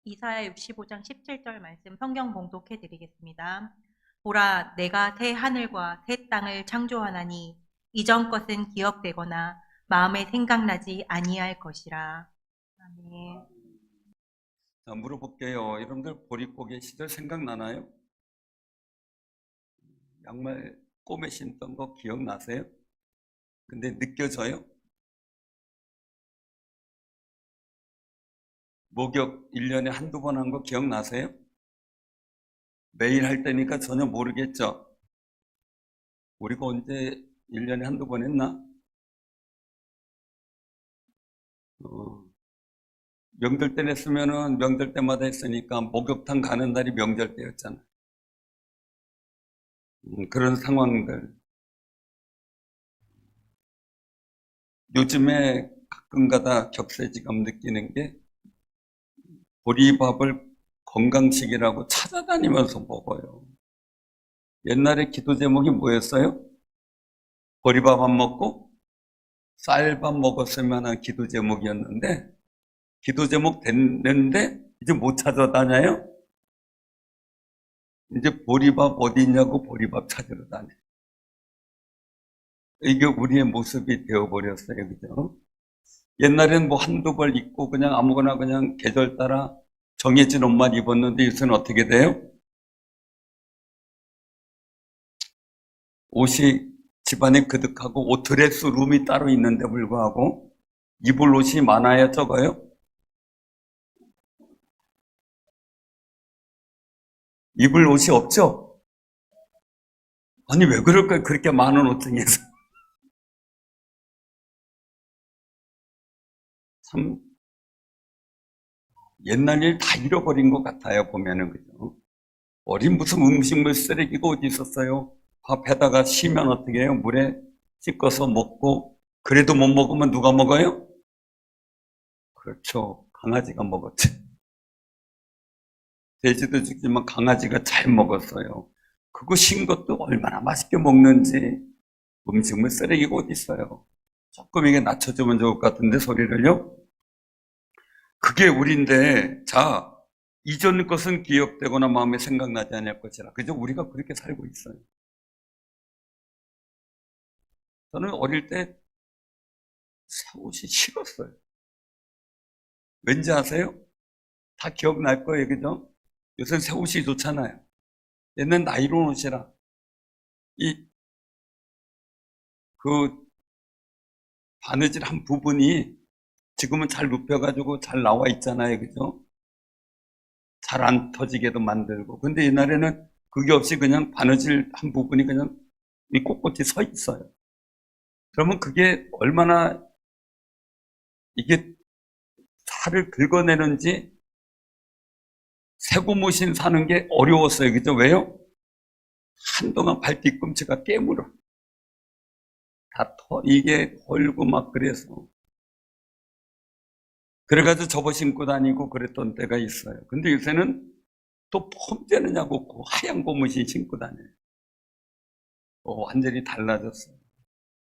이사야 65장 17절 말씀 성경 봉독해 드리겠습니다. 보라, 내가 새 하늘과 새 땅을 창조하나니 이전 것은 기억되거나 마음에 생각나지 아니할 것이라. 아멘. 자, 물어볼게요. 여러분들 보릿고개 시절 생각나나요? 양말 꼬매 신던 거 기억나세요? 근데 느껴져요? 목욕 1년에 한두 번 한 거 기억나세요? 매일 할 때니까 전혀 모르겠죠? 우리가 언제 1년에 한두 번 했나? 명절 때 냈으면은 명절 때마다 했으니까 목욕탕 가는 날이 명절 때였잖아. 그런 상황들. 요즘에 가끔가다 격세지감 느끼는 게 보리밥을 건강식이라고 찾아다니면서 먹어요. 옛날에 기도 제목이 뭐였어요? 보리밥 안 먹고 쌀밥 먹었으면 하는 기도 제목이었는데, 기도 제목 됐는데 이제 못 찾아다녀요? 이제 보리밥 어디 있냐고 보리밥 찾으러 다녀요. 이게 우리의 모습이 되어버렸어요. 그죠? 옛날에는 뭐 한두 벌 입고 그냥 아무거나 그냥 계절 따라 정해진 옷만 입었는데 요새는 어떻게 돼요? 옷이 집안에 그득하고 옷 드레스 룸이 따로 있는데 불구하고 입을 옷이 많아야 적어요? 입을 옷이 없죠? 아니 왜 그럴까요? 그렇게 많은 옷 중에서. 참 옛날 일 다 잃어버린 것 같아요. 보면은. 그죠? 어린 무슨 음식물 쓰레기가 어디 있었어요? 밥에다가 쉬면 어떻게 해요? 물에 씻어서 먹고, 그래도 못 먹으면 누가 먹어요? 그렇죠. 강아지가 먹었지. 돼지도 죽지만 강아지가 잘 먹었어요. 그거 신 것도 얼마나 맛있게 먹는지. 음식물 쓰레기가 어디 있어요? 조금 이게 낮춰주면 좋을 것 같은데, 소리를요? 그게 우리인데, 자, 이전 것은 기억되거나 마음에 생각나지 않을 것이라. 그죠? 우리가 그렇게 살고 있어요. 저는 어릴 때 새 옷이 싫었어요. 왠지 아세요? 다 기억날 거예요. 그죠? 요새 새 옷이 좋잖아요. 옛날 나이론 옷이라. 그 바느질 한 부분이 지금은 잘 눕혀가지고 잘 나와 있잖아요. 그죠? 잘 안 터지게도 만들고. 근데 옛날에는 그게 없이 그냥 바느질 한 부분이 그냥 이 꼿꼿이 서 있어요. 그러면 그게 얼마나 이게 살을 긁어내는지 새고무신 사는 게 어려웠어요. 그죠? 왜요? 한동안 발 뒤꿈치가 깨물어. 이게 헐고 막 그래서. 그래가지고 접어 신고 다니고 그랬던 때가 있어요. 근데 요새는 또 폼되느냐고 그 하얀 고무신 신고 다녀요. 완전히 달라졌어요.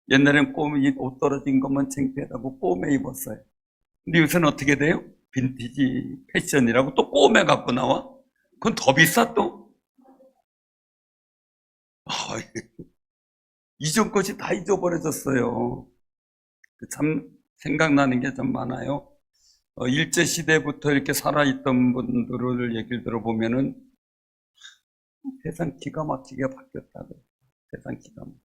옛날엔 옷 떨어진 것만 창피하다고 꿰매 입었어요. 근데 요새는 어떻게 돼요? 빈티지 패션이라고 또 꿰매 갖고 나와? 그건 더 비싸 또? 이전 것이 다 잊어버려졌어요. 참 생각나는 게 좀 많아요. 일제시대부터 이렇게 살아있던 분들을 얘기를 들어보면은 세상 기가 막히게 바뀌었다고. 세상 기가 막히게.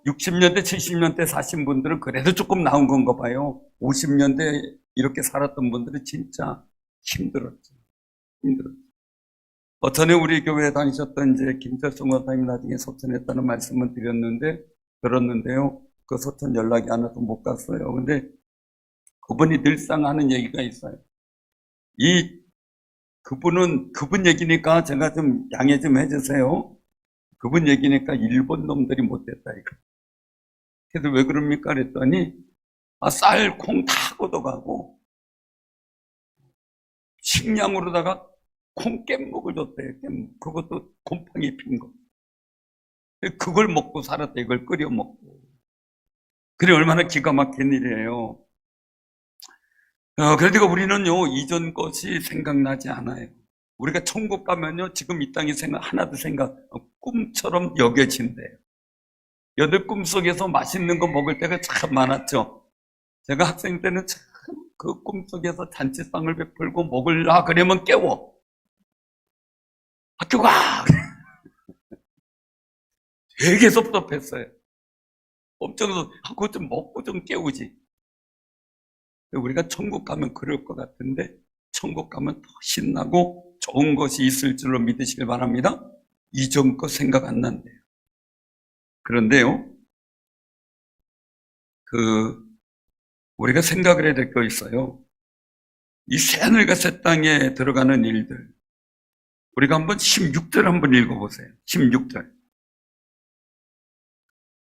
60년대, 70년대 사신 분들은 그래도 조금 나은 건가 봐요. 50년대 이렇게 살았던 분들은 진짜 힘들었죠. 힘들었죠. 전에 우리 교회에 다니셨던 이제 김철성 원사님이 나중에 소천했다는 말씀을 들었는데요. 그 소천 연락이 안 와서 못 갔어요. 근데 그분이 늘상 하는 얘기가 있어요. 그분 얘기니까 제가 좀 양해 좀 해주세요. 그분 얘기니까 일본 놈들이 못됐다, 이거. 그래서 왜 그럽니까? 그랬더니, 쌀, 콩 다 걷어가고, 식량으로다가 콩 깻묵을 줬대요, 깻묵. 그것도 곰팡이 핀 거. 그걸 먹고 살았대, 이걸 끓여 먹고. 그래, 얼마나 기가 막힌 일이에요. 그러니까 우리는요, 이전 것이 생각나지 않아요. 우리가 천국 가면요, 지금 이 땅의 생각, 하나도 꿈처럼 여겨진대요. 여덟 꿈속에서 맛있는 거 먹을 때가 참 많았죠. 제가 학생 때는 참 그 꿈속에서 잔치상을 베풀고 먹으려 그러면 깨워. 학교 가! 되게 섭섭했어요. 엄청 그거 좀 먹고 좀 깨우지. 우리가 천국 가면 그럴 것 같은데 천국 가면 더 신나고 좋은 것이 있을 줄로 믿으시길 바랍니다. 이전 거 생각 안 난대요. 그런데요, 우리가 생각을 해야 될 거 있어요. 이 새하늘과 새 땅에 들어가는 일들. 우리가 한번 16절 한번 읽어보세요. 16절.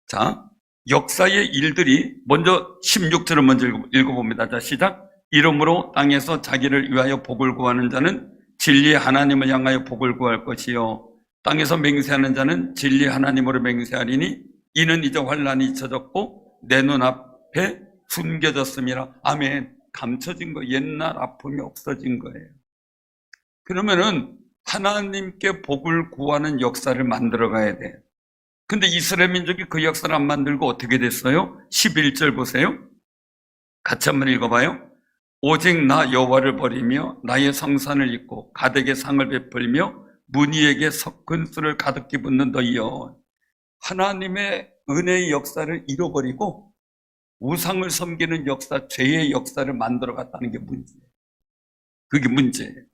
자, 역사의 일들이 먼저 16절을 먼저 읽어봅니다. 자, 시작. 이러므로 땅에서 자기를 위하여 복을 구하는 자는 진리의 하나님을 향하여 복을 구할 것이요 땅에서 맹세하는 자는 진리의 하나님으로 맹세하리니 이는 이제 환란이 잊혀졌고 내 눈앞에 숨겨졌음이라. 아멘. 감춰진 거, 옛날 아픔이 없어진 거예요. 그러면은 하나님께 복을 구하는 역사를 만들어 가야 돼요. 근데 이스라엘 민족이 그 역사를 안 만들고 어떻게 됐어요? 11절 보세요. 같이 한번 읽어봐요. 오직 나 여호와를 버리며 나의 성산을 잊고 가덱의 상을 베풀며 문희에게 섞은 술을 가득히 붓는 너희여. 하나님의 은혜의 역사를 잃어버리고 우상을 섬기는 역사, 죄의 역사를 만들어 갔다는 게 문제예요. 그게 문제예요.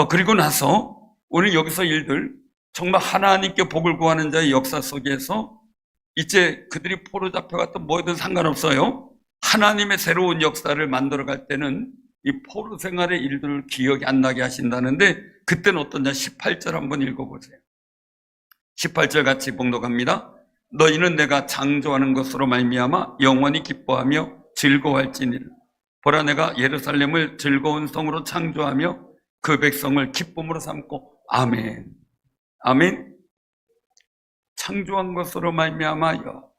그리고 나서 오늘 여기서 일들 정말 하나님께 복을 구하는 자의 역사 속에서 이제 그들이 포로 잡혀갔던 뭐든 상관없어요. 하나님의 새로운 역사를 만들어갈 때는 이 포로 생활의 일들을 기억이 안 나게 하신다는데 그때는 어떠냐? 18절 한번 읽어보세요. 18절 같이 봉독합니다. 너희는 내가 창조하는 것으로 말미암아 영원히 기뻐하며 즐거워할지니라. 보라, 내가 예루살렘을 즐거운 성으로 창조하며 그 백성을 기쁨으로 삼고. 아멘. 아멘. 창조한 것으로 말미암아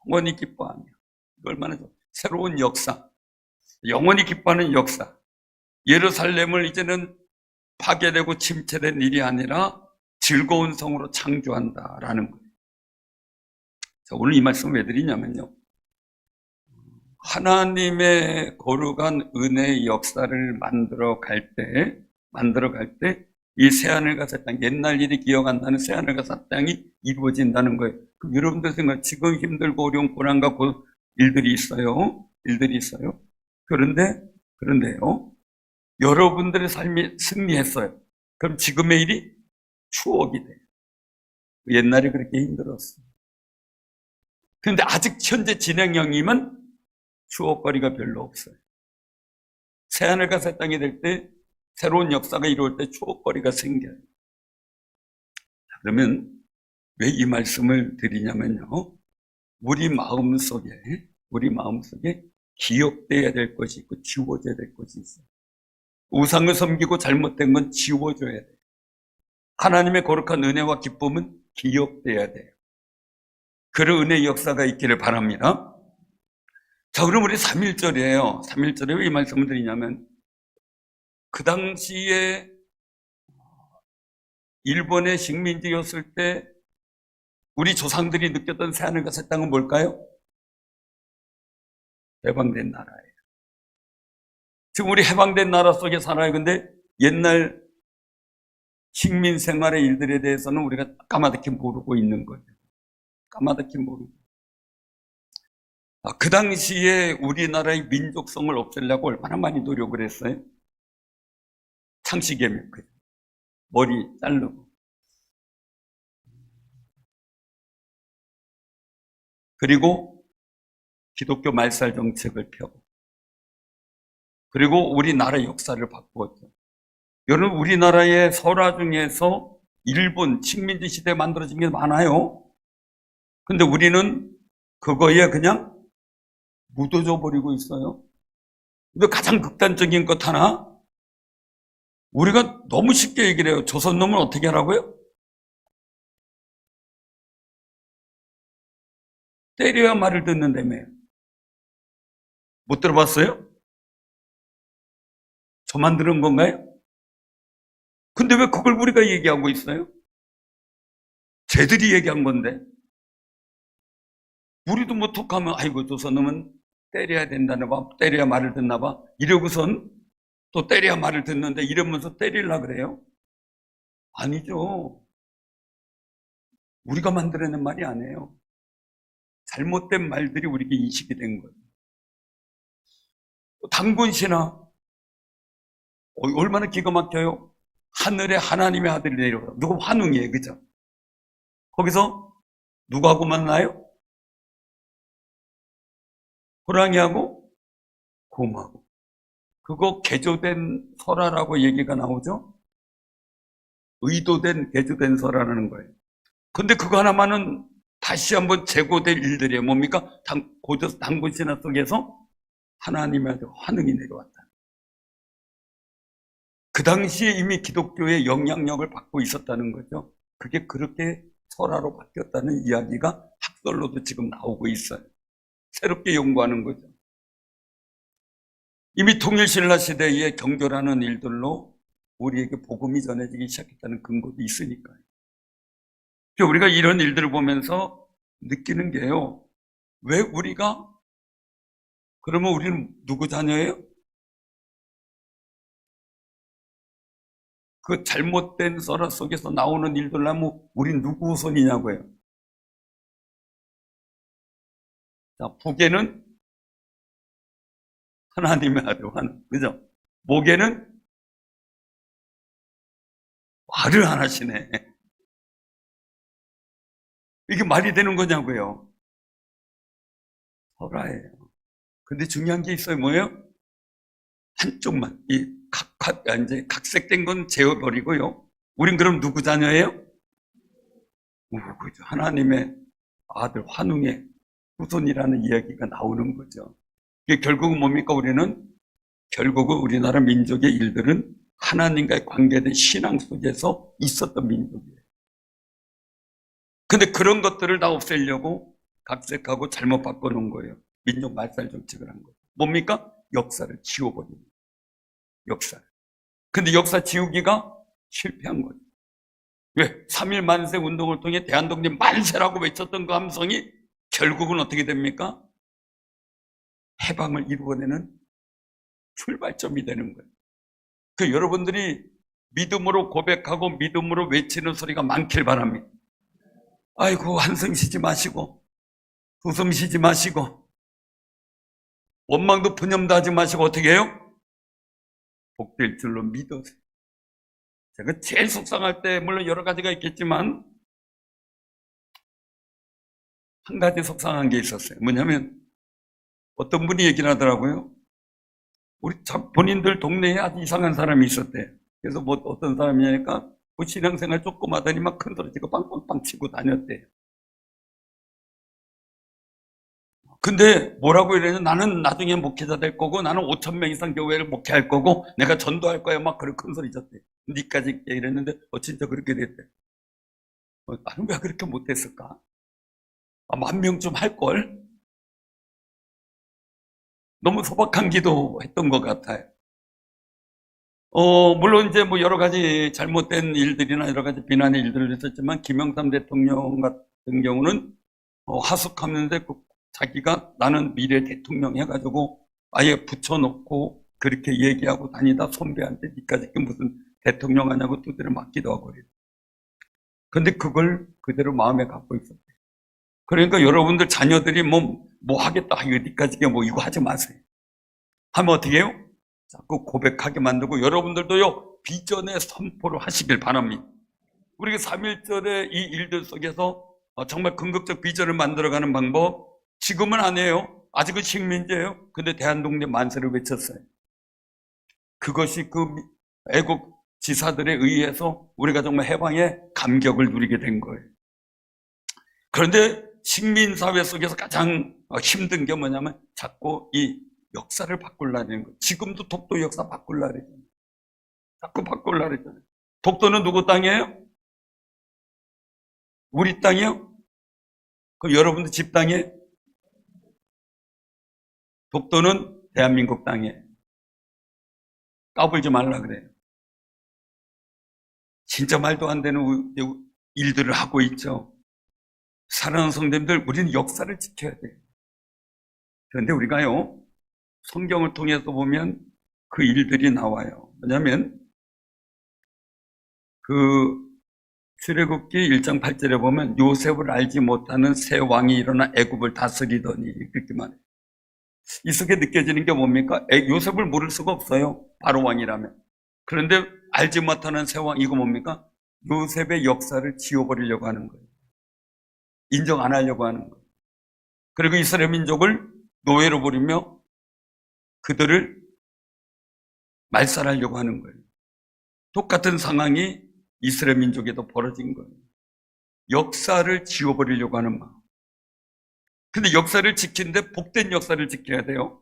영원히 기뻐하며. 얼마나 좋아. 새로운 역사, 영원히 기뻐하는 역사. 예루살렘을 이제는 파괴되고 침체된 일이 아니라 즐거운 성으로 창조한다라는 거예요. 자, 오늘 이 말씀 왜 드리냐면요, 하나님의 거룩한 은혜의 역사를 만들어 갈 때 이 새하늘과 새 땅, 옛날 일이 기억 안 나는 새하늘과 새 땅이 이루어진다는 거예요. 그럼 여러분들 생각, 지금 힘들고 어려운 고난과 일들이 있어요. 그런데요, 여러분들의 삶이 승리했어요. 그럼 지금의 일이 추억이 돼요. 옛날에 그렇게 힘들었어요. 그런데 아직 현재 진행형이면 추억거리가 별로 없어요. 새하늘과 새 땅이 될 때, 새로운 역사가 이루어질 때 추억거리가 생겨요. 그러면 왜 이 말씀을 드리냐면요, 우리 마음속에 기억돼야 될 것이 있고 지워져야 될 것이 있어요. 우상을 섬기고 잘못된 건 지워줘야 돼요. 하나님의 거룩한 은혜와 기쁨은 기억돼야 돼요. 그런 은혜의 역사가 있기를 바랍니다. 자, 그럼 우리 3.1절이에요. 3.1절에 왜 이 말씀을 드리냐면, 그 당시에 일본의 식민지였을 때 우리 조상들이 느꼈던 새하늘과 새 땅은 뭘까요? 해방된 나라예요. 지금 우리 해방된 나라 속에 살아요. 근데 옛날 식민 생활의 일들에 대해서는 우리가 까마득히 모르고 있는 거예요. 까마득히 모르고. 그 당시에 우리나라의 민족성을 없애려고 얼마나 많이 노력을 했어요? 창씨개명, 머리 자르고. 그리고 기독교 말살 정책을 펴고. 그리고 우리나라 역사를 바꾸었죠. 여러분, 우리나라의 설화 중에서 일본 식민지 시대에 만들어진 게 많아요. 근데 우리는 그거에 그냥 묻어져 버리고 있어요. 근데 가장 극단적인 것 하나, 우리가 너무 쉽게 얘기를 해요. 조선놈은 어떻게 하라고요? 때려야 말을 듣는다며요. 못 들어봤어요? 저만 들은 건가요? 근데 왜 그걸 우리가 얘기하고 있어요? 쟤들이 얘기한 건데. 우리도 뭐 툭하면 아이고 저 놈은 때려야 된다나 봐, 때려야 말을 듣나 봐 이러고선 또 때려야 말을 듣는데 이러면서 때리려고 그래요? 아니죠. 우리가 만들어낸 말이 아니에요. 잘못된 말들이 우리에게 인식이 된 거예요. 단군 신화 얼마나 기가 막혀요. 하늘에 하나님의 아들이 내려와. 누가 환웅이에요, 그죠? 거기서 누구하고 만나요? 호랑이하고 곰하고. 그거 개조된 설화라고 얘기가 나오죠? 의도된 개조된 설화라는 거예요. 근데 그거 하나만은 다시 한번 재고될 일들이에요. 뭡니까? 단군 신화 속에서 하나님의 아들 환웅이 내려왔다. 그 당시에 이미 기독교의 영향력을 받고 있었다는 거죠. 그게 그렇게 설화로 바뀌었다는 이야기가 학설로도 지금 나오고 있어요. 새롭게 연구하는 거죠. 이미 통일신라 시대의 경교라는 일들로 우리에게 복음이 전해지기 시작했다는 근거도 있으니까요. 우리가 이런 일들을 보면서 느끼는 게요. 왜 우리가 그러면 우리는 누구 자녀예요? 그 잘못된 설화 속에서 나오는 일들 하면 우린 누구 후손이냐고요. 자, 북에는 하나님의 아들 환웅, 그죠? 목에는 말을 안 하시네. 이게 말이 되는 거냐고요. 설화예요. 근데 중요한 게 있어요. 뭐예요? 한쪽만 이제 각색된 건 재워버리고요. 우린 그럼 누구 자녀예요? 그죠. 하나님의 아들 환웅의 후손이라는 이야기가 나오는 거죠. 이게 결국은 뭡니까? 결국은 우리나라 민족의 일들은 하나님과의 관계된 신앙 속에서 있었던 민족이에요. 근데 그런 것들을 다 없애려고 각색하고 잘못 바꿔놓은 거예요. 민족 말살 정책을 한 거예요. 뭡니까? 역사를 지워버리는 거예요. 역사를. 근데 역사 지우기가 실패한 거예요. 왜? 3.1 만세 운동을 통해 대한독립 만세라고 외쳤던 그 함성이 결국은 어떻게 됩니까? 해방을 이루어내는 출발점이 되는 거예요. 여러분들이 믿음으로 고백하고 믿음으로 외치는 소리가 많길 바랍니다. 아이고, 한숨 쉬지 마시고, 두숨 쉬지 마시고, 원망도 푸념도 하지 마시고, 어떻게 해요? 복될 줄로 믿으세요. 제가 제일 속상할 때, 물론 여러 가지가 있겠지만, 한 가지 속상한 게 있었어요. 뭐냐면, 어떤 분이 얘기를 하더라고요. 본인들 동네에 아주 이상한 사람이 있었대요. 그래서 어떤 사람이냐니까, 신앙생활 조금 하더니 막 큰 소리 치고 빵빵빵 치고 다녔대요. 근데 뭐라고 이러냐, 나는 나중에 목회자 될 거고, 나는 5,000명 이상 교회를 목회할 거고, 내가 전도할 거야. 막 그런 큰 소리 쳤대요. 니까지 이랬는데, 진짜 그렇게 됐대. 나는 왜 그렇게 못했을까? 10,000명쯤 할걸? 너무 소박한 기도 했던 것 같아요. 물론 이제 뭐 여러 가지 잘못된 일들이나 여러 가지 비난의 일들을 했었지만, 김영삼 대통령 같은 경우는, 하숙하는데 자기가 나는 미래 대통령 해가지고 아예 붙여놓고 그렇게 얘기하고 다니다 선배한테 니까지 무슨 대통령 하냐고 두드려 맞기도 하고 그래요. 근데 그걸 그대로 마음에 갖고 있었대요. 그러니까 여러분들 자녀들이 뭐 하겠다, 이거 니까지 이거 하지 마세요. 하면 어떻게 해요? 자꾸 고백하게 만들고 여러분들도요, 비전의 선포를 하시길 바랍니다. 우리가 3.1절의 이 일들 속에서 정말 궁극적 비전을 만들어가는 방법, 지금은 아니에요. 아직은 식민지예요. 근데 대한독립 만세를 외쳤어요. 그것이 그 애국 지사들에 의해서 우리가 정말 해방의 감격을 누리게 된 거예요. 그런데 식민사회 속에서 가장 힘든 게 뭐냐면 자꾸 이 역사를 바꾸려는 거예요. 지금도 독도 역사 바꾸려고 그러잖아요. 자꾸 바꾸려고 그러잖아요. 독도는 누구 땅이에요? 우리 땅이요? 그럼 여러분들 집 땅이에요? 독도는 대한민국 땅이에요. 까불지 말라 그래요. 진짜 말도 안 되는 일들을 하고 있죠. 사랑하는 성도님들, 우리는 역사를 지켜야 돼요. 그런데 우리가요, 성경을 통해서 보면 그 일들이 나와요. 뭐냐면 그 출애굽기 1장 8절에 보면 요셉을 알지 못하는 새 왕이 일어나 애굽을 다스리더니 그렇게 말해요. 이 속에 느껴지는 게 뭡니까? 요셉을 모를 수가 없어요. 바로 왕이라면. 그런데 알지 못하는 새 왕, 이거 뭡니까? 요셉의 역사를 지워버리려고 하는 거예요. 인정 안 하려고 하는 거예요. 그리고 이스라엘 민족을 노예로 부리며 그들을 말살하려고 하는 거예요. 똑같은 상황이 이스라엘 민족에도 벌어진 거예요. 역사를 지워버리려고 하는 마음. 근데 역사를 지키는데 복된 역사를 지켜야 돼요.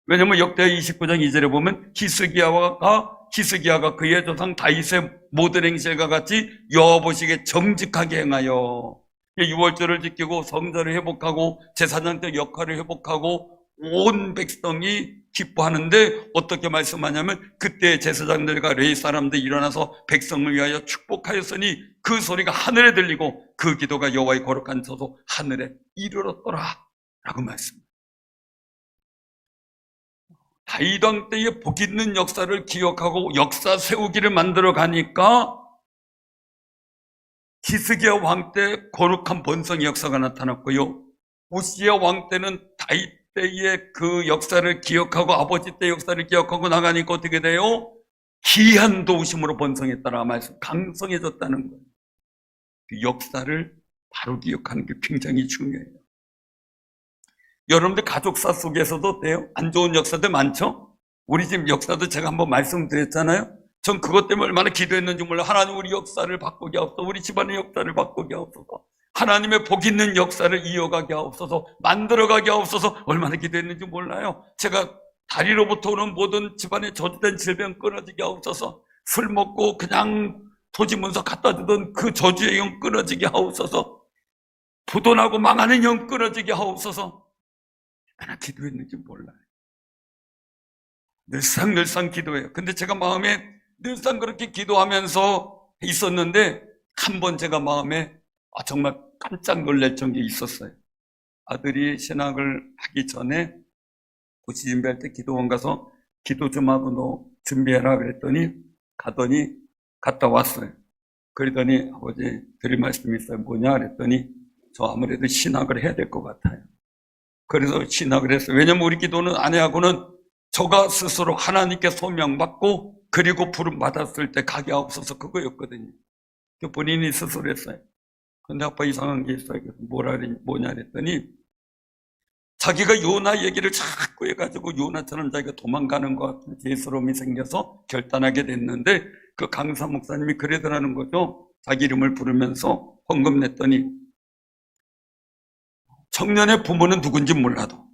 왜냐하면 역대하 29장 2절에 보면 히스기야가 그의 조상 다윗의 모든 행실과 같이 여호와 보시기에 정직하게 행하여 유월절을 지키고 성전을 회복하고 제사장적 역할을 회복하고 온 백성이 기뻐하는데 어떻게 말씀하냐면 그때 제사장들과 레위 사람들이 일어나서 백성을 위하여 축복하였으니 그 소리가 하늘에 들리고 그 기도가 여호와의 거룩한 저소 하늘에 이르렀더라 라고 말씀합니다. 다윗 왕 때의 복 있는 역사를 기억하고 역사 세우기를 만들어 가니까 히스기야 왕 때 거룩한 번성의 역사가 나타났고요. 우시야 왕 때는 다윗 때의 그 역사를 기억하고 아버지 때 역사를 기억하고 나가니까 어떻게 돼요? 기한 도우심으로 번성했다라 말씀, 강성해졌다는 거예요. 그 역사를 바로 기억하는 게 굉장히 중요해요. 여러분들 가족사 속에서도 어때요? 안 좋은 역사들 많죠? 우리 집 역사도 제가 한번 말씀드렸잖아요. 전 그것 때문에 얼마나 기도했는지 몰라요. 하나님 우리 역사를 바꾸게 하옵소서. 우리 집안의 역사를 바꾸게 하옵소서. 하나님의 복 있는 역사를 이어가게 하옵소서. 만들어가게 하옵소서. 얼마나 기도했는지 몰라요. 제가 다리로부터 오는 모든 집안의 저주된 질병 끊어지게 하옵소서. 술 먹고 그냥 토지 문서 갖다 주던 그 저주의 영 끊어지게 하옵소서. 부도나고 망하는 영 끊어지게 하옵소서. 얼마나 기도했는지 몰라요. 늘상 기도해요. 근데 제가 마음에 늘상 그렇게 기도하면서 있었는데 한 번 제가 마음에 정말 깜짝 놀랄 정도에 있었어요. 아들이 신학을 하기 전에 고시 준비할 때 기도원 가서 기도 좀 하고 너 준비해라 그랬더니 가더니 갔다 왔어요. 그러더니 아버지 드릴 말씀이 있어요. 뭐냐 그랬더니 저 아무래도 신학을 해야 될 것 같아요. 그래서 신학을 했어요. 왜냐면 우리 기도는 아내하고는 저가 스스로 하나님께 소명받고 그리고 부름 받았을 때 가게 하옵소서 그거였거든요. 본인이 스스로 했어요. 근데 아빠 이상한 게 있어요. 뭐냐 그랬더니 자기가 요나 얘기를 자꾸 해가지고 요나처럼 자기가 도망가는 것 같은 죄스러움이 생겨서 결단하게 됐는데 그 강사 목사님이 그러더라는 거죠. 자기 이름을 부르면서 헌금 냈더니 청년의 부모는 누군지 몰라도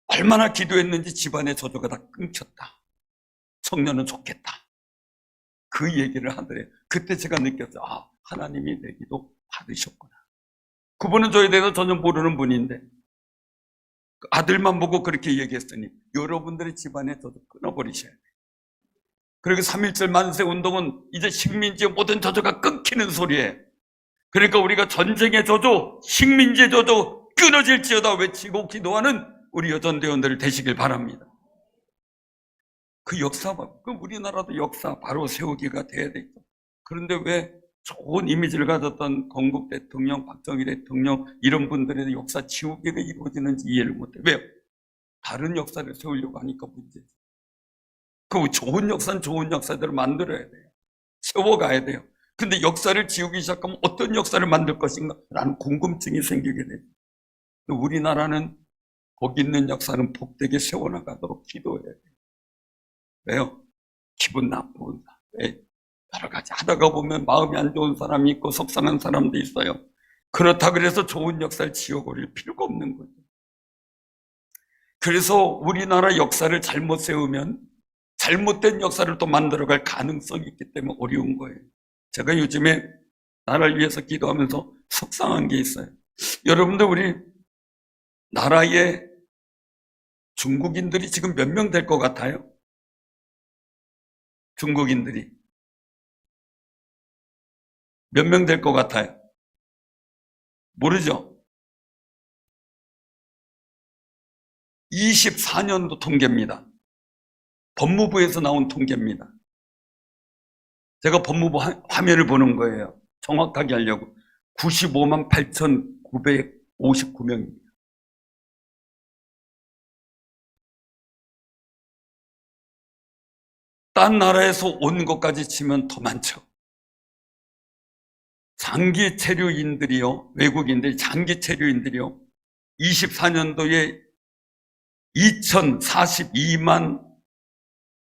얼마나 기도했는지 집안의 저주가 다 끊겼다. 청년은 좋겠다. 그 얘기를 하더래요. 그때 제가 느꼈어요. 하나님이 내 기도 받으셨구나. 그분은 저에 대해서 전혀 모르는 분인데 아들만 보고 그렇게 얘기했으니 여러분들의 집안의 저주 끊어버리셔야 돼요. 그리고 3.1절 만세 운동은 이제 식민지의 모든 저주가 끊기는 소리예요. 그러니까 우리가 전쟁의 저주, 식민지의 저주 끊어질지어다 외치고 기도하는 우리 여전대원들 되시길 바랍니다. 그 역사, 그 우리나라도 역사 바로 세우기가 돼야 되죠. 그런데 왜 좋은 이미지를 가졌던 건국 대통령, 박정희 대통령 이런 분들의 역사 지우개가 이루어지는지 이해를 못해요. 왜요? 다른 역사를 세우려고 하니까 문제죠. 그 좋은 역사는 좋은 역사들을 만들어야 돼요. 세워가야 돼요. 근데 역사를 지우기 시작하면 어떤 역사를 만들 것인가 라는 궁금증이 생기게 돼요. 우리나라는 복 있는 역사는 복되게 세워나가도록 기도해야 돼요. 왜요? 기분 나쁜 사람. 여러 가지 하다가 보면 마음이 안 좋은 사람이 있고 속상한 사람도 있어요. 그렇다 그래서 좋은 역사를 지워버릴 필요가 없는 거죠. 그래서 우리나라 역사를 잘못 세우면 잘못된 역사를 또 만들어갈 가능성이 있기 때문에 어려운 거예요. 제가 요즘에 나라를 위해서 기도하면서 속상한 게 있어요. 여러분들 우리 나라에 중국인들이 지금 몇 명 될 것 같아요? 중국인들이 몇 명 될 것 같아요? 모르죠? 24년도 통계입니다. 법무부에서 나온 통계입니다. 제가 법무부 화면을 보는 거예요. 정확하게 하려고. 95만 8,959명입니다. 딴 나라에서 온 것까지 치면 더 많죠. 장기 체류인들이요, 외국인들이 장기 체류인들이요, 24년도에 2,042만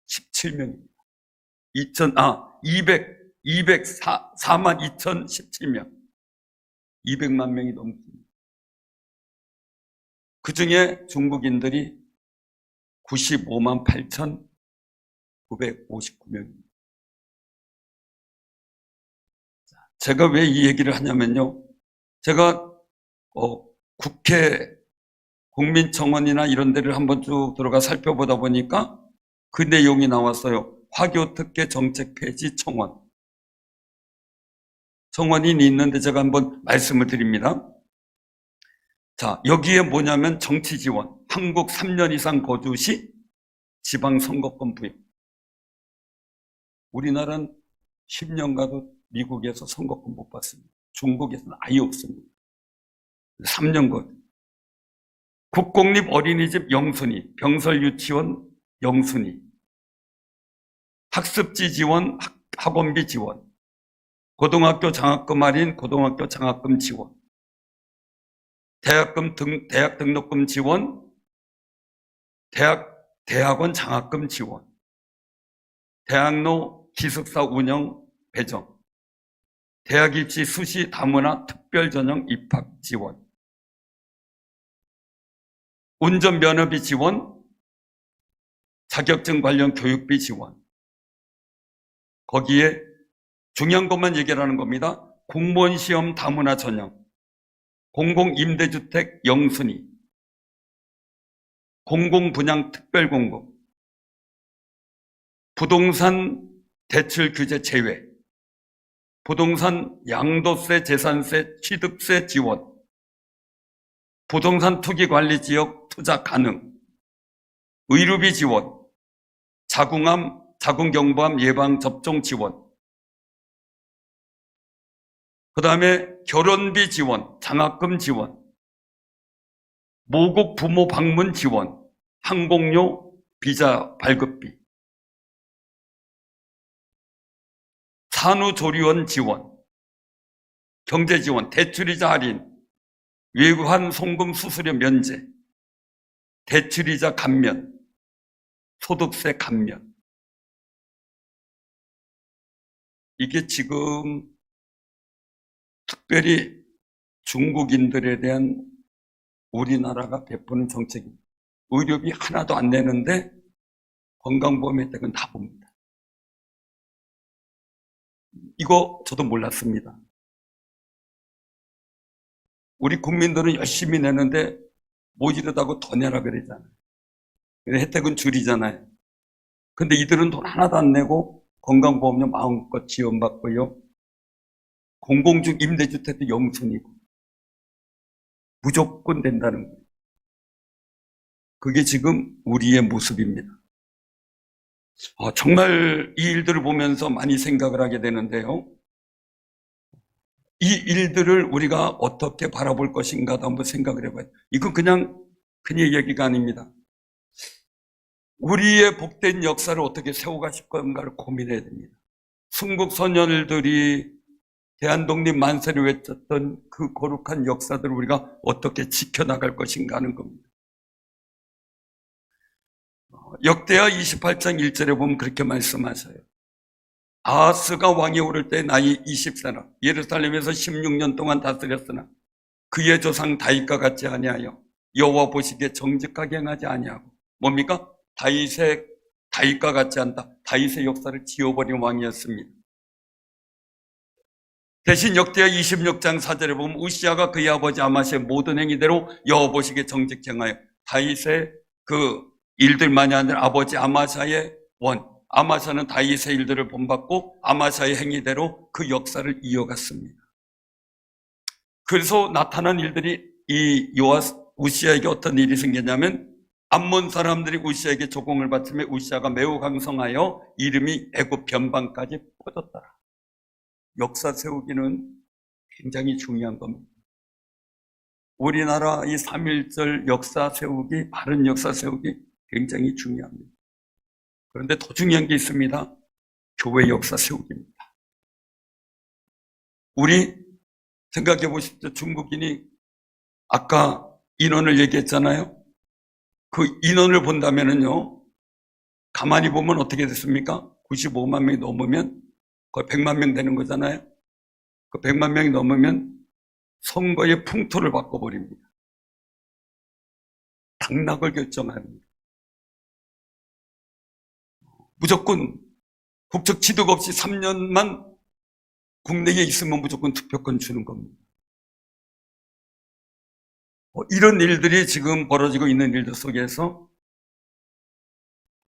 17명입니다. 204만 2,017명. 200만 명이 넘습니다. 그 중에 중국인들이 95만 8,959명입니다. 제가 왜 이 얘기를 하냐면요. 제가 국회 국민청원이나 이런 데를 한번 쭉 들어가 살펴보다 보니까 그 내용이 나왔어요. 화교 특혜 정책 폐지 청원. 청원이 있는데 제가 한번 말씀을 드립니다. 자, 여기에 뭐냐면 정치 지원, 한국 3년 이상 거주 시 지방선거권 부여. 우리나라는 10년 가도 미국에서 선거권 못 받습니다. 중국에서는 아예 없습니다. 3년 거주. 국공립 어린이집 영순위, 병설 유치원 영순위, 학습지 지원, 학원비 지원, 고등학교 장학금 할인, 고등학교 장학금 지원, 대학 등록금 지원, 대학원 장학금 지원, 대학로 기숙사 운영 배정, 대학 입시 수시 다문화 특별 전형 입학 지원, 운전면허비 지원, 자격증 관련 교육비 지원. 거기에 중요한 것만 얘기를 하는 겁니다. 공무원 시험 다문화 전형, 공공임대주택 영순위, 공공분양 특별공급, 부동산 대출 규제 제외, 부동산 양도세, 재산세, 취득세 지원, 부동산 투기 관리 지역 투자 가능, 의료비 지원, 자궁암, 자궁경부암 예방 접종 지원, 그 다음에 결혼비 지원, 장학금 지원, 모국 부모 방문 지원, 항공료 비자 발급비, 산후조리원 지원, 경제지원, 대출이자 할인, 외환 송금 수수료 면제, 대출이자 감면, 소득세 감면. 이게 지금 특별히 중국인들에 대한 우리나라가 베푸는 정책입니다. 의료비 하나도 안 내는데 건강보험 혜택은 다 봅니다. 이거 저도 몰랐습니다. 우리 국민들은 열심히 내는데 모자르다고 더 내라 그러잖아요. 혜택은 줄이잖아요. 근데 이들은 돈 하나도 안 내고 건강보험료 마음껏 지원받고요. 공공주 임대주택도 영순이고 무조건 된다는 거예요. 그게 지금 우리의 모습입니다. 정말 이 일들을 보면서 많이 생각을 하게 되는데요. 이 일들을 우리가 어떻게 바라볼 것인가도 한번 생각을 해봐요. 이건 그냥 얘기가 아닙니다. 우리의 복된 역사를 어떻게 세워가실 건가를 고민해야 됩니다. 순국 선열들이 대한독립 만세를 외쳤던 그 거룩한 역사들을 우리가 어떻게 지켜나갈 것인가 하는 겁니다. 역대하 28장 1절에 보면 그렇게 말씀하셔요. 아하스가 왕이 오를 때 나이 20세나 예루살렘에서 16년 동안 다스렸으나 그의 조상 다윗과 같지 아니하여 여호와 보시기에 정직하게 행하지 아니하고 뭡니까? 다윗과 같지 않다. 다윗의 역사를 지워버린 왕이었습니다. 대신 역대하 26장 4절에 보면 우시아가 그의 아버지 아마시의 모든 행위대로 여호와 보시기에 정직히 행하여 다윗의 그 일들만이 아니라 아버지 아마샤의 아마샤는 다윗의 일들을 본받고 아마샤의 행위대로 그 역사를 이어갔습니다. 그래서 나타난 일들이 이 우시아에게 어떤 일이 생겼냐면 암몬 사람들이 우시아에게 조공을 바치며 우시아가 매우 강성하여 이름이 애굽 변방까지 퍼졌더라. 역사 세우기는 굉장히 중요한 겁니다. 우리나라 이 3.1절 역사 세우기, 바른 역사 세우기 굉장히 중요합니다. 그런데 더 중요한 게 있습니다. 교회 역사 세우기입니다. 우리 생각해 보십시오. 중국인이 아까 인원을 얘기했잖아요. 그 인원을 본다면은요, 가만히 보면 어떻게 됐습니까? 95만 명이 넘으면 거의 100만 명 되는 거잖아요. 그 100만 명이 넘으면 선거의 풍토를 바꿔버립니다. 당락을 결정합니다. 무조건 국적 취득 없이 3년만 국내에 있으면 무조건 투표권 주는 겁니다. 이런 일들이 지금 벌어지고 있는 일들 속에서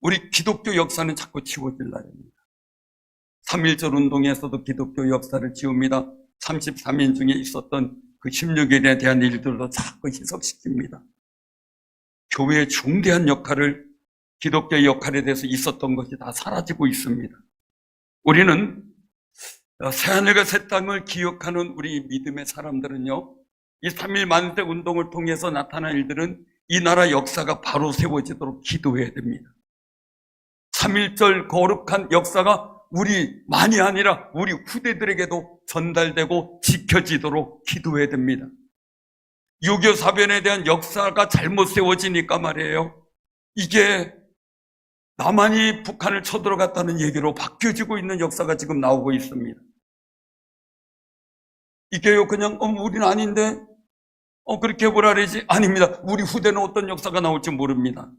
우리 기독교 역사는 자꾸 지워질 날입니다. 3.1절 운동에서도 기독교 역사를 지웁니다. 33인 중에 있었던 그 16일에 대한 일들도 자꾸 희석시킵니다. 교회의 중대한 역할을, 기독교의 역할에 대해서 있었던 것이 다 사라지고 있습니다. 우리는 새하늘과 새 땅을 기억하는 우리 믿음의 사람들은요, 이 3.1 만세 운동을 통해서 나타난 일들은 이 나라 역사가 바로 세워지도록 기도해야 됩니다. 3.1절 거룩한 역사가 우리만이 아니라 우리 후대들에게도 전달되고 지켜지도록 기도해야 됩니다. 6.25 사변에 대한 역사가 잘못 세워지니까 말이에요, 이게 남한이 북한을 쳐들어갔다는 얘기로 바뀌어지고 있는 역사가 지금 나오고 있습니다. 이게요, 그냥 우리는 아닌데 그렇게 뭐라 그러지? 아닙니다. 우리 후대는 어떤 역사가 나올지 모릅니다.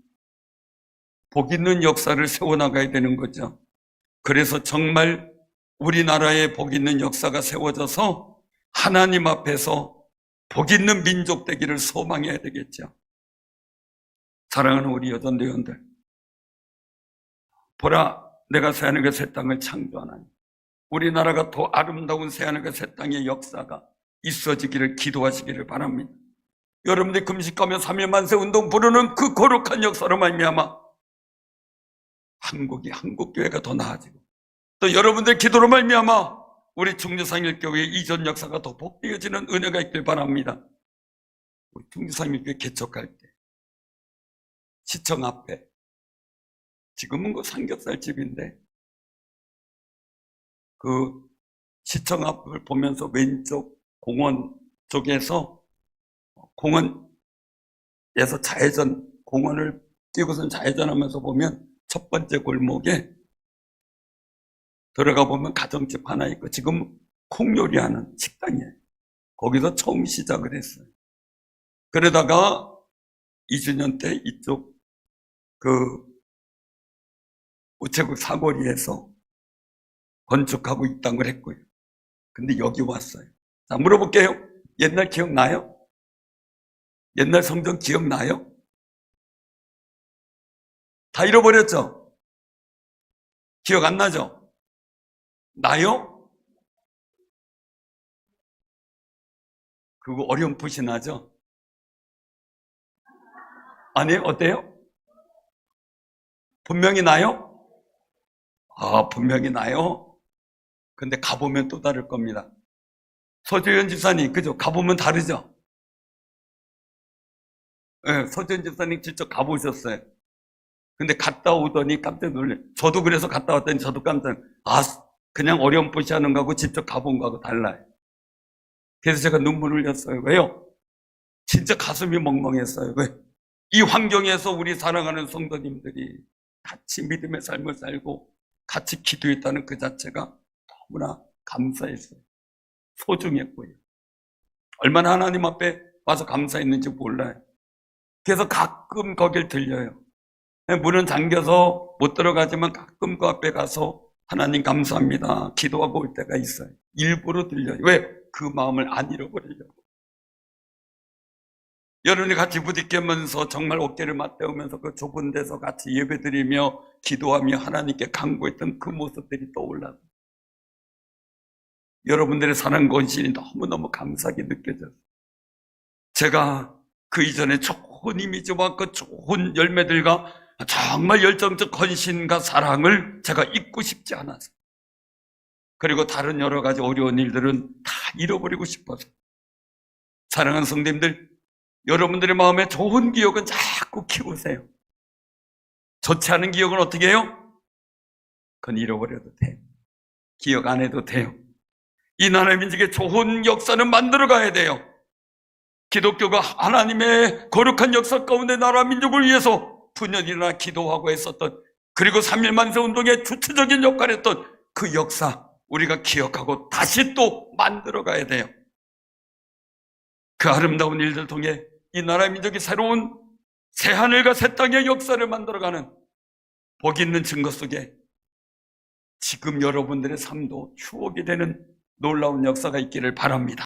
복 있는 역사를 세워나가야 되는 거죠. 그래서 정말 우리나라에 복 있는 역사가 세워져서 하나님 앞에서 복 있는 민족 되기를 소망해야 되겠죠. 사랑하는 우리 여전대원들, 보라, 내가 새하늘과 새 땅을 창조하나니 우리나라가 더 아름다운 새하늘과 새 땅의 역사가 있어지기를 기도하시기를 바랍니다. 여러분들이 금식하며 3.1 만세 운동 부르는 그 거룩한 역사로 말미암아 한국교회가 더 나아지고, 또 여러분들 기도로 말미암아 우리 충주상일교회 이전 역사가 더 복되어지는 은혜가 있길 바랍니다. 우리 충주상일교회 개척할 때 시청 앞에, 지금은 그 삼겹살집인데, 그 시청 앞을 보면서 왼쪽 공원 쪽에서, 공원에서 공원을 뛰고선 좌회전하면서 보면 첫 번째 골목에 들어가 보면 가정집 하나 있고, 지금 콩 요리하는 식당이에요. 거기서 처음 시작을 했어요. 그러다가 2주년 때 이쪽 그 우체국 사거리에서 건축하고 입당을 했고요. 근데 여기 왔어요. 자, 물어볼게요. 옛날 기억나요? 옛날 성전 기억나요? 다 잃어버렸죠? 기억 안 나죠? 나요? 그거 어렴풋이 나죠? 아니, 어때요? 분명히 나요? 분명히 나요? 근데 가보면 또 다를 겁니다. 서주현 집사님, 그죠? 가보면 다르죠? 네, 서주현 집사님 직접 가보셨어요. 근데 갔다 오더니 깜짝 놀래요. 저도 그래서 갔다 왔더니 저도 깜짝, 그냥 어렴풋이 하는 거하고 직접 가본 거하고 달라요. 그래서 제가 눈물을 흘렸어요. 왜요? 진짜 가슴이 멍멍했어요. 왜? 이 환경에서 우리 사랑하는 성도님들이 같이 믿음의 삶을 살고 같이 기도했다는 그 자체가 너무나 감사했어요. 소중했고요. 얼마나 하나님 앞에 와서 감사했는지 몰라요. 그래서 가끔 거길 들려요. 문은 잠겨서 못 들어가지만 가끔 그 앞에 가서 하나님 감사합니다 기도하고 올 때가 있어요. 일부러 들려요. 왜? 그 마음을 안 잃어버리려고. 여러분이 같이 부딪히면서 정말 어깨를 맞대우면서 그 좁은 데서 같이 예배드리며 기도하며 하나님께 간구했던 그 모습들이 떠올라서 여러분들의 사랑 건신이 너무너무 감사하게 느껴져요. 제가 그 이전에 좋은 이미지와 그 좋은 열매들과 정말 열정적 헌신과 사랑을 제가 잊고 싶지 않아서, 그리고 다른 여러 가지 어려운 일들은 다 잃어버리고 싶어서. 사랑하는 성도님들, 여러분들의 마음에 좋은 기억은 자꾸 키우세요. 좋지 않은 기억은 어떻게 해요? 그건 잃어버려도 돼요. 기억 안 해도 돼요. 이 나라의 민족의 좋은 역사는 만들어 가야 돼요. 기독교가 하나님의 거룩한 역사 가운데 나라 민족을 위해서 푸념이나 기도하고 했었던, 그리고 3.1 만세 운동의 주체적인 역할을 했던 그 역사, 우리가 기억하고 다시 또 만들어 가야 돼요. 그 아름다운 일들 통해 이 나라 민족이 새로운 새하늘과 새 땅의 역사를 만들어가는 복 있는 증거 속에 지금 여러분들의 삶도 추억이 되는 놀라운 역사가 있기를 바랍니다.